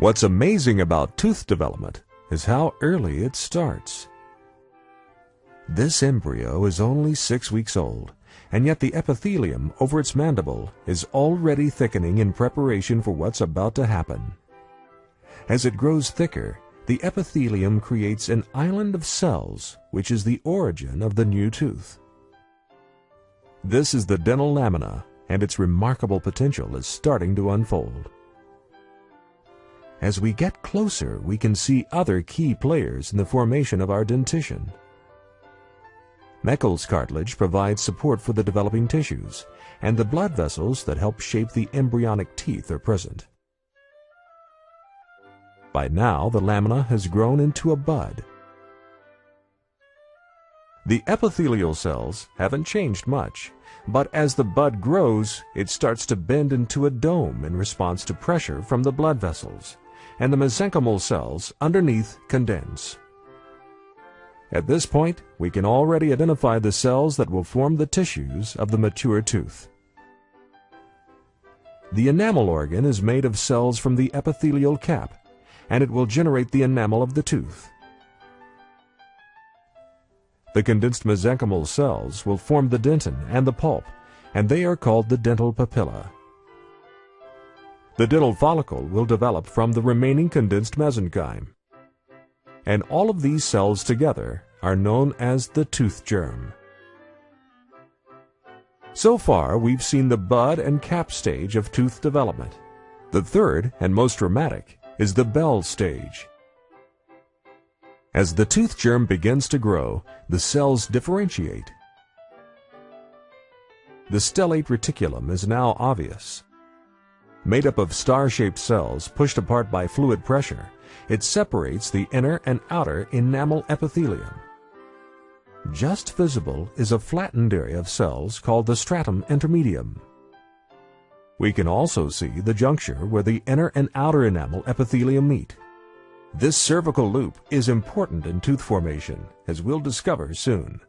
What's amazing about tooth development is how early it starts. This embryo is only 6 weeks old, and yet the epithelium over its mandible is already thickening in preparation for what's about to happen. As it grows thicker, the epithelium creates an island of cells, which is the origin of the new tooth. This is the dental lamina, and its remarkable potential is starting to unfold. As we get closer, we can see other key players in the formation of our dentition. Meckel's cartilage provides support for the developing tissues, and the blood vessels that help shape the embryonic teeth are present. By now, the lamina has grown into a bud. The epithelial cells haven't changed much, but as the bud grows, it starts to bend into a dome in response to pressure from the blood vessels, and the mesenchymal cells underneath condense. At this point, we can already identify the cells that will form the tissues of the mature tooth. The enamel organ is made of cells from the epithelial cap, and it will generate the enamel of the tooth. The condensed mesenchymal cells will form the dentin and the pulp, and they are called the dental papilla. The dental follicle will develop from the remaining condensed mesenchyme. And all of these cells together are known as the tooth germ. So far, we've seen the bud and cap stage of tooth development. The third, and most dramatic, is the bell stage. As the tooth germ begins to grow, the cells differentiate. The stellate reticulum is now obvious. Made up of star-shaped cells pushed apart by fluid pressure, it separates the inner and outer enamel epithelium. Just visible is a flattened area of cells called the stratum intermedium. We can also see the juncture where the inner and outer enamel epithelium meet. This cervical loop is important in tooth formation, as we'll discover soon.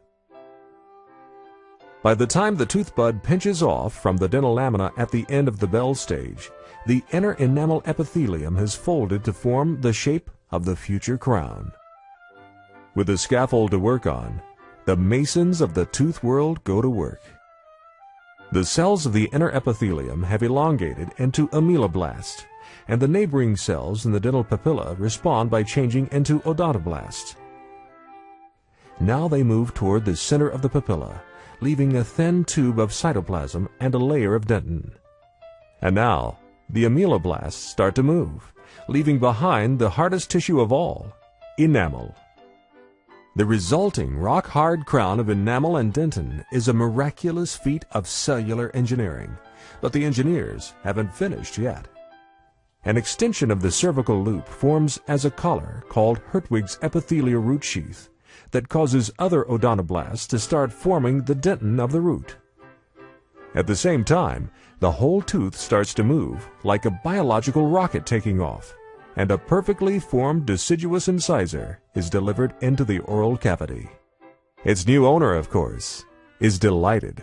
By the time the tooth bud pinches off from the dental lamina at the end of the bell stage, the inner enamel epithelium has folded to form the shape of the future crown. With a scaffold to work on, the masons of the tooth world go to work. The cells of the inner epithelium have elongated into ameloblasts, and the neighboring cells in the dental papilla respond by changing into odontoblasts. Now they move toward the center of the papilla, leaving a thin tube of cytoplasm and a layer of dentin. And now, the ameloblasts start to move, leaving behind the hardest tissue of all, enamel. The resulting rock-hard crown of enamel and dentin is a miraculous feat of cellular engineering, but the engineers haven't finished yet. An extension of the cervical loop forms as a collar called Hertwig's epithelial root sheath that causes other odontoblasts to start forming the dentin of the root. At the same time, the whole tooth starts to move like a biological rocket taking off, and a perfectly formed deciduous incisor is delivered into the oral cavity. Its new owner, of course, is delighted.